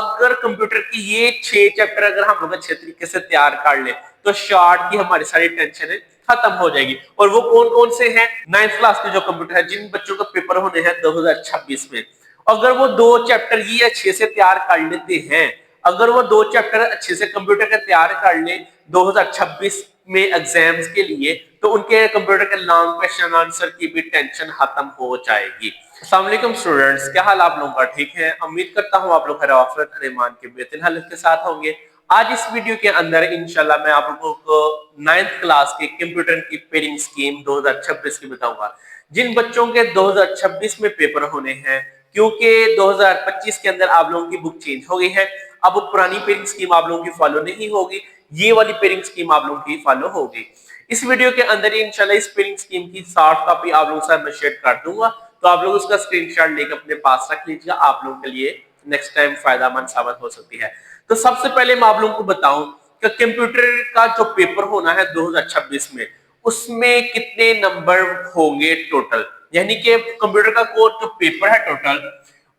अगर कंप्यूटर की ये 6 चैप्टर अगर हम लोग अच्छे तरीके से तैयार कर ले तो शॉर्ट की हमारी सारी टेंशन खत्म हो जाएगी। और वो कौन कौन से हैं? 9th क्लास के जो कंप्यूटर है, जिन बच्चों का पेपर होने हैं 2026 में, अगर वो 2 चैप्टर ये अच्छे से तैयार कर लेते हैं, अगर वो 2 चैप्टर अच्छे से कंप्यूटर के तैयार कर ले 2026 में एग्जाम्स के लिए, तो उनके कंप्यूटर के लॉन्ग क्वेश्चन आंसर की भी टेंशन खत्म हो जाएगी। अस्सलाम वालेकुम स्टूडेंट्स, क्या हाल आप लोगों का? ठीक है, उम्मीद करता हूँ आप लोग खैर ईमान के बेहतरीन हालत के साथ होंगे। आज इस वीडियो के अंदर इंशाल्लाह मैं आप लोगों को 9th क्लास के कंप्यूटर की पेयरिंग स्कीम 2026 की बताऊंगा। जिन बच्चों के 2026 में पेपर होने हैं, क्योंकि 2025 के अंदर आप लोगों की बुक चेंज हो गई है, अब वो पुरानी पेयरिंग स्कीम आप लोगों की फॉलो नहीं होगी, ये वाली पेयरिंग स्कीम आप लोगों की फॉलो होगी। इस वीडियो के अंदर इंशाल्लाह इस पेयरिंग स्कीम की सॉफ्ट कॉपी आप लोगों के साथ मैं शेयर कर दूंगा, तो आप लोग उसका स्क्रीनशॉट लेकर अपने पास रख लीजिएगा, आप लोगों के लिए नेक्स्ट टाइम फायदेमंद साबित हो सकती है। तो सबसे पहले मैं आप लोगों को बताऊं कि कंप्यूटर का जो पेपर होना है 2026 में, उसमें कितने नंबर होंगे टोटल, यानी कि कंप्यूटर का कोर्स जो पेपर है टोटल,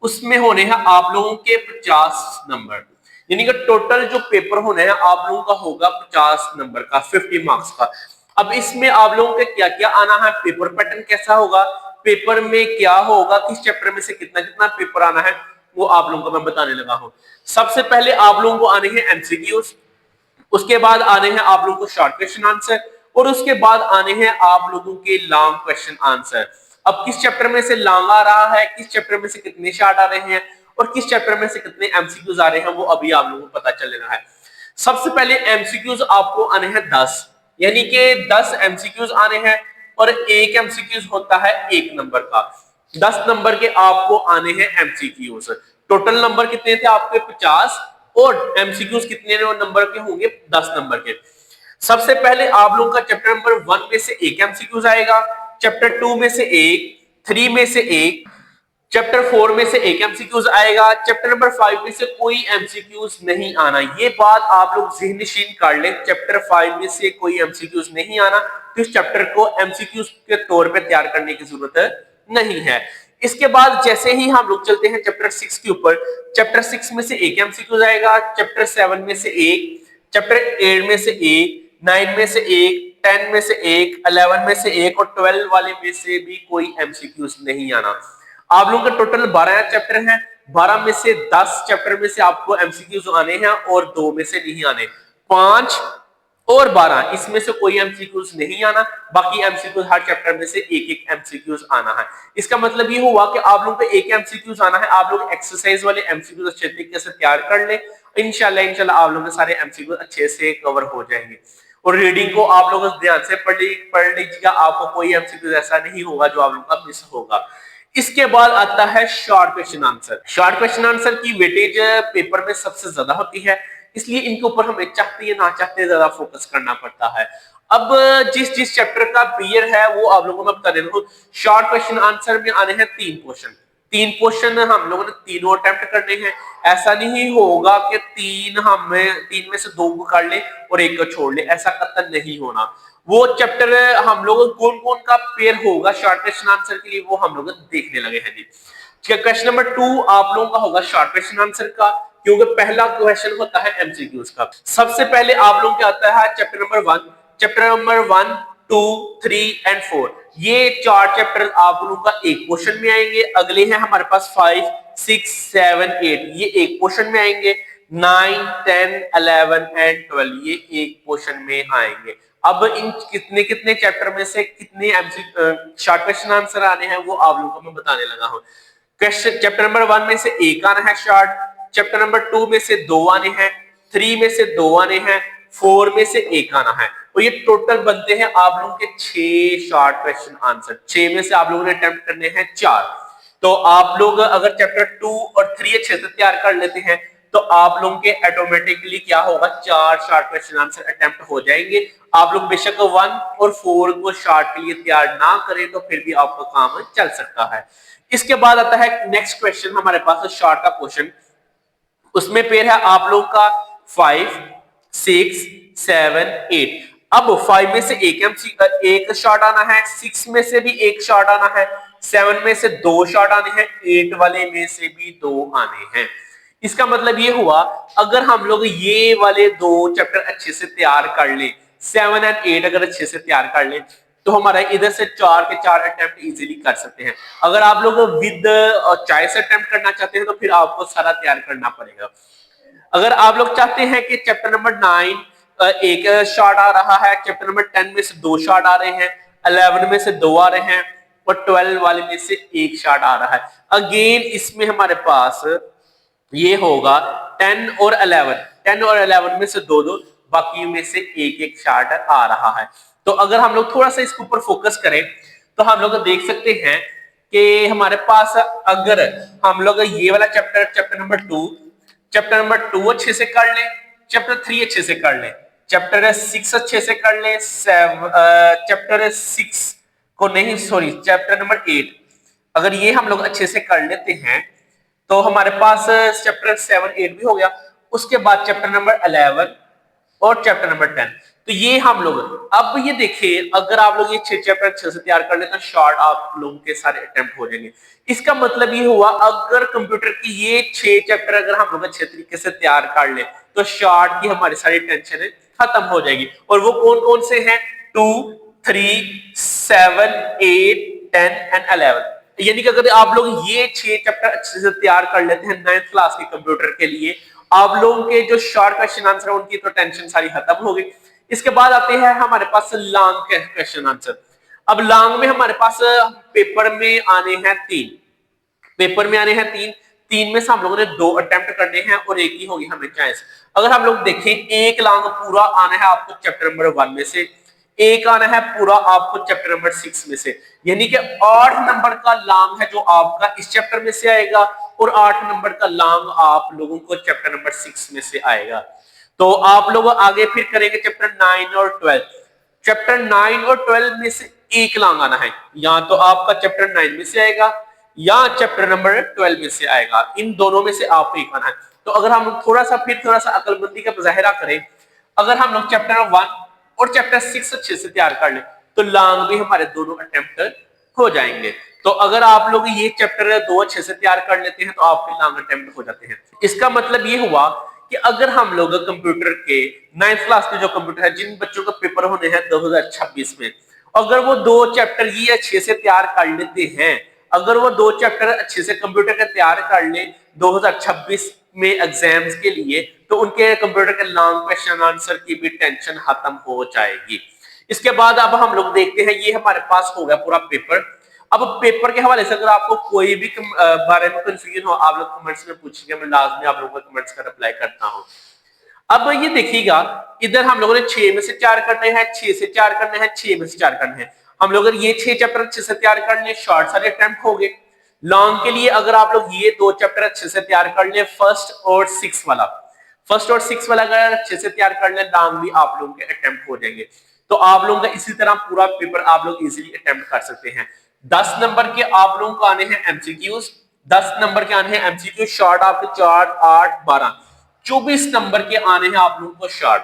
उसमें होने हैं आप लोगों के 50 नंबर, यानी कि टोटल जो पेपर होने हैं आप लोगों का होगा 50 नंबर का, 50 मार्क्स का। अब इसमें आप लोगों के क्या क्या आना है, पेपर पैटर्न कैसा होगा, पेपर में क्या होगा, किस चैप्टर में से कितना कितना पेपर आना है, वो आप लोगों को मैं बताने लगा हूं। सबसे पहले आप लोगों को आने हैं एमसीक्यूज, उसके बाद आने हैं आप लोगों को शॉर्ट क्वेश्चन आंसर, और उसके बाद आने हैं आप लोगों के लॉन्ग क्वेश्चन आंसर। अब किस चैप्टर में से लॉन्ग आ रहा है, किस चैप्टर में से कितने शॉर्ट आ रहे हैं, और किस चैप्टर में से कितने एमसीक्यूज आ रहे हैं, वो अभी आप लोगों को पता चल रहा है। सबसे पहले एमसीक्यूज आपको आने हैं 10, यानी कि 10 एमसीक्यूज आने हैं, और एक एमसीक्यूज होता है 1 नंबर का। 10 नंबर के आपको आने हैं एमसीक्यूज। टोटल नंबर कितने थे आपके? 50, और एमसीक्यूज कितने नंबर के होंगे? 10 नंबर के। सबसे पहले आप लोगों का चैप्टर नंबर 1 में से एक एमसीक्यूज आएगा, चैप्टर 2 में से एक, 3 में से एक, चैप्टर 4 में से एक एमसीक्यूज आएगा, चैप्टर नंबर 5 में से कोई एमसीक्यूज नहीं आना। ये बात आप लोग ज़हन-नशीन कर लें, चैप्टर 5 में से कोई एमसीक्यूज नहीं आना, तो इस चैप्टर को एमसीक्यूज के तौर पे तैयार करने की जरूरत नहीं है। इसके बाद जैसे ही हम लोग चलते हैं चैप्टर 6 के ऊपर, चैप्टर 6 में से एक एमसीक्यूज आएगा, चैप्टर 7 में से एक, चैप्टर 8 में से एक, 9 में से एक, 10 में से एक, 11 में से एक, और 12 वाले में से भी कोई एमसीक्यूज नहीं आना। आप लोगों का टोटल 12 चैप्टर हैं, 12 में से 10 चैप्टर में से आपको एमसीक्यूज आने हैं और 2 में से नहीं आने। 5 और 12 इसमें से कोई एमसीक्यूज नहीं आना, बाकी एमसीक्यूज हर चैप्टर में से एक एक एमसीक्यूज आना है। इसका मतलब ये हुआ कि आप लोगों को एक एमसीक्यूज आना है, आप लोग एक्सरसाइज वाले एमसीक्यूज अच्छे तरीके से तैयार कर लें, इंशाल्लाह आप लोगों के सारे एमसीक्यूज अच्छे से कवर हो जाएंगे। और रीडिंग को आप लोग ध्यान से पढ़ लीजिएगा, आपको कोई एमसीक्यूज ऐसा नहीं होगा जो आप लोगों का मिस होगा। इसके बाद आता है short question answer. Short question answer की वेटेज पेपर में सबसे ज्यादा होती है, इसलिए इनके ऊपर हमें चाहते या ना चाहते ज्यादा फोकस करना पड़ता है। अब जिस जिस चैप्टर का पीरियड है वो आप लोगों को मैं बता देता हूँ। शॉर्ट क्वेश्चन आंसर में आने हैं 3 क्वेश्चन, 3 क्वेश्चन हम लोगों ने तीनों अटेम्प्ट करने हैं। ऐसा नहीं होगा कि 3 में से 2 को कर ले और 1 को छोड़ ले, ऐसा कतई नहीं होना। वो चैप्टर हम लोग कौन कौन का पेयर होगा शॉर्ट क्वेश्चन आंसर के लिए, वो हम लोग देखने लगे हैं जी। क्वेश्चन नंबर 2 आप लोगों का होगा शॉर्ट क्वेश्चन आंसर का, क्योंकि पहला क्वेश्चन होता है एमसीक्यूज का। सबसे पहले आप लोगों के आता है chapter number 1, chapter number 1, 2, 3 and 4, ये 4 चैप्टर आप लोगों का एक क्वेश्चन में आएंगे। अगले हैं हमारे पास 5, 6, 7, 8, ये एक क्वेश्चन में आएंगे। 9, 10, 11 एंड 12 ये एक क्वेश्चन में आएंगे। अब इन कितने कितने चैप्टर में से कितने शॉर्ट क्वेश्चन आंसर आने हैं वो आप लोगों को मैं बताने लगा हूं। क्वेश्चन चैप्टर नंबर 1 में से एक आना है शॉर्ट, चैप्टर नंबर 2 में से 2 आने हैं, 3 में से 2 आने हैं, 4 में से एक आना है, और ये टोटल बनते हैं आप लोगों के 6 शॉर्ट क्वेश्चन आंसर। 6 में से आप लोगों ने अटेम्प्ट करने हैं 4। तो आप लोग अगर चैप्टर 2 और 3 अच्छे से तैयार कर लेते हैं तो आप लोगों के ऑटोमेटिकली क्या होगा, 4 शॉर्ट क्वेश्चन आंसर अटेम्प्ट हो जाएंगे। आप लोग बेशक 1 और 4 को शॉर्ट के लिए तैयार ना करें तो फिर भी आपका काम चल सकता है। इसके बाद आता है नेक्स्ट क्वेश्चन हमारे पास शॉर्ट का क्वेश्चन, उसमें पेयर है आप लोग का 5, 6, 7, 8। अब 5 में से एक शॉट आना है, 6 में से भी एक शॉट आना है, 7 में से 2 शॉट आने हैं, 8 वाले में से भी 2 आने हैं। इसका मतलब ये हुआ, अगर हम लोग ये वाले दो चैप्टर अच्छे से तैयार कर लें, 7 और 8 अगर अच्छे से तैयार कर लें, तो हमारा इधर से 4 के 4 अटेम्प्ट इजीली कर सकते हैं। अगर आप लोग विद चॉइस अटेम्प्ट करना चाहते हैं तो फिर आपको सारा तैयार करना पड़ेगा। अगर आप लोग चाहते हैं कि चैप्टर नंबर 9 एक शॉर्ट आ रहा है, चैप्टर नंबर 10 में से 2 शॉर्ट आ रहे हैं, 11 में से 2 आ रहे हैं और 12 वाले में से 1 शॉर्ट आ रहा है, अगेन इसमें हमारे पास ये होगा 10 और 11 में से 2 2, बाकी में से 1 शॉर्ट आ रहा है। तो अगर हम लोग थोड़ा सा इसके ऊपर फोकस करें तो हम लोग देख सकते हैं कि हमारे पास अगर हम लोग ये वाला चैप्टर नंबर 2 अच्छे से कर ले, चैप्टर 3 अच्छे से कर ले, चैप्टर 6 अच्छे से कर ले, चैप्टर 6 को नहीं, सॉरी, चैप्टर नंबर 8 अगर ये हम लोग अच्छे से कर लेते हैं तो हमारे पास चैप्टर 7 8 भी हो गया। उसके बाद चैप्टर नंबर 11 और चैप्टर नंबर 10, तो ये हम लोग, अब ये देखिए, अगर आप लोग ये 6 चैप्टर अच्छे से तैयार कर लेते हैं, शॉर्ट आप लोगों के सारे अटेम्प्ट हो जाएंगे। इसका मतलब ये हुआ, अगर कंप्यूटर की ये 6 चैप्टर अगर हम लोग अच्छे तरीके से तैयार कर ले तो शॉर्ट की हमारी सारी टेंशन खत्म हो जाएगी। और वो कौन कौन से हैं? 2 3 7 8 10 एंड 11। यानी कि अगर आप लोग ये 6 चैप्टर अच्छे से तैयार कर लेते हैं 9th क्लास के कंप्यूटर के लिए, आप लोगों के जो शॉर्ट क्वेश्चन आंसर है उनकी तो टेंशन सारी खत्म हो गई। इसके बाद आते हैं हमारे पास लॉन्ग के क्वेश्चन आंसर। अब लॉन्ग में हमारे पास पेपर में आने हैं 3, 3 में से हम लोगों ने 2 अटेम्प्ट करने हैं और एक ही होगी हमें चॉइस। अगर हम लोग देखें, एक लॉन्ग पूरा आना है आपको चैप्टर नंबर 1 में से, एक आना है पूरा आपको चैप्टर नंबर 6 में से, यानी कि 8 नंबर का लॉन्ग है जो आपका इस चैप्टर में से आएगा और 8 नंबर का लॉन्ग आप लोगों को चैप्टर नंबर 6 में से आएगा। तो आप लोग आगे फिर करेंगे चैप्टर 9 और 12। चैप्टर 9 और 12 में से एक लॉन्ग आना है, या तो आपका चैप्टर 9 में से आएगा या चैप्टर नंबर 12 में से आएगा, इन दोनों में से आपको एक आना है। तो अगर हम लोग थोड़ा सा अकलमंदी का मुजाहिरा करें, अगर हम लोग चैप्टर 1 और चैप्टर 6 अच्छे से तैयार कर ले तो लॉन्ग भी हमारे दोनों अटेम्प्ट हो जाएंगे। तो अगर आप लोग ये चैप्टर 2 अच्छे से तैयार कर लेते हैं तो आपके लॉन्ग अटेम्प्ट हो जाते हैं। इसका मतलब ये हुआ कि अगर हम लोग कंप्यूटर के 9th क्लास के जो कंप्यूटर है, जिन बच्चों का पेपर होने हैं 2026 में, अगर वो 2 चैप्टर ये अच्छे से तैयार कर लेते हैं, अगर वो 2 चैप्टर अच्छे से कंप्यूटर के तैयार कर ले 2026 में एग्जाम्स के लिए, तो उनके कंप्यूटर के लॉन्ग क्वेश्चन आंसर की भी टेंशन खत्म हो जाएगी। इसके बाद अब हम लोग देखते हैं, ये हमारे पास हो गया पूरा पेपर। अब पेपर के हवाले से अगर आपको कोई भी बारे में कंफ्यूजन हो, आप लोग कमेंट्स में पूछिए, मैं लाजमी आप लोगों को कमेंट्स का रिप्लाई करता हूं। अब ये देखिएगा, इधर हम लोगों ने 6 में से 4 करने हैं, 6 से 4 करने हैं, 6 में से 4 करने हैं। हम लोग अगर ये 6 चैप्टर अच्छे से तैयार कर ले, शॉर्ट सारे अटेम्प्ट हो गए। लॉन्ग के लिए अगर आप लोग ये 2 चैप्टर अच्छे से तैयार कर ले, फर्स्ट और 6 वाला अगर अच्छे से तैयार कर ले, लॉन्ग भी आप लोगों के अटेम्प्ट हो जाएंगे। तो आप लोगों का इसी तरह पूरा पेपर आप लोग इजीली अटेम्प्ट कर सकते हैं। 10 नंबर के आप लोगों को आने हैं एमसीक्यूज, 10 नंबर के आने हैं एमसीक्यू शॉर्ट, आपके 4 8 12 24 नंबर के आने हैं आप लोगों को शॉर्ट,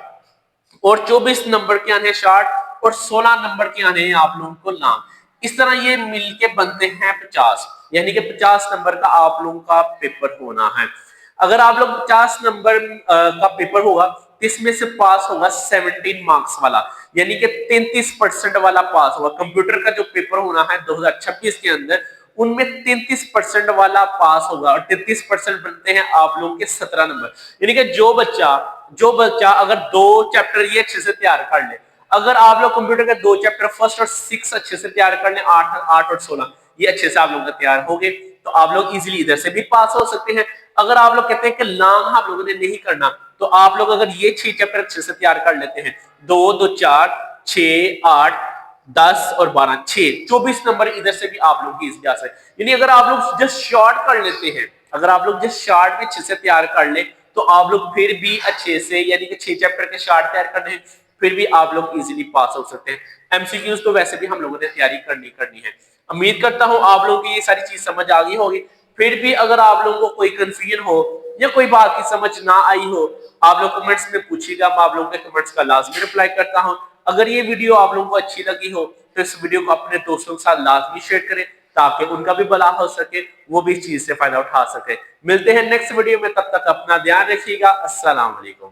और 24 नंबर के आने हैं शॉर्ट, और 16 नंबर के आने हैं आप लोगों को लॉन्ग। इस तरह ये मिलके बनते हैं 50, यानी कि 50 नंबर का आप लोगों का पेपर होना है। अगर आप लोग 50 नंबर का पेपर होगा तो इसमें से पास होगा 17 मार्क्स वाला, यानी कि 33% वाला पास होगा। कंप्यूटर का जो पेपर होना है 2026 के अंदर, उनमें 33% वाला पास होगा, और 33% बनते हैं आप लोगों के 17 नंबर। यानी कि जो बच्चा अगर 2 चैप्टर ये अच्छे से तैयार कर ले, अगर आप लोग कंप्यूटर के 2 चैप्टर फर्स्ट और 6 अच्छे से तैयार कर ले, 8 और 16 ये अच्छे से आप लोग तैयार हो गए, तो आप लोग इजीली इधर से भी पास हो सकते हैं। अगर आप लोग कहते हैं कि लॉन्ग हम लोगों ने नहीं करना, तो आप लोग अगर ये 6 चैप्टर अच्छे से तैयार कर लेते हैं, 2 2 4 6 8 10 और 12 6 24 नंबर इधर से भी आप लोग इजीली आ सकते। यानी अगर आप लोग जस्ट शॉर्ट कर लेते हैं, अगर आप लोग जस्ट शॉर्ट भी अच्छे से तैयार कर ले, तो आप लोग फिर भी अच्छे से, यानी कि 6 चैप्टर के शॉर्ट तैयार करने हैं, फिर भी आप लोग इजीली पास हो सकते हैं। एमसीक्यूज तो वैसे भी हम लोगों ने तैयारी करनी है। उम्मीद करता हूं आप लोगों की ये सारी चीज समझ आ गई होगी। फिर भी अगर आप लोगों को कोई कंफ्यूजन हो या कोई बात की समझ ना आई हो, आप लोग कमेंट्स में पूछिएगा, मैं आप लोगों के कमेंट्स का लाजमी रिप्लाई करता हूं। अगर ये वीडियो आप लोगों को अच्छी लगी हो तो इस वीडियो को अपने दोस्तों के साथ लाजमी शेयर करें, ताकि उनका भी भला हो सके, वो भी इस चीज से फायदा उठा सके। मिलते हैं नेक्स्ट वीडियो में, तब तक अपना ध्यान रखिएगा। अस्सलाम वालेकुम।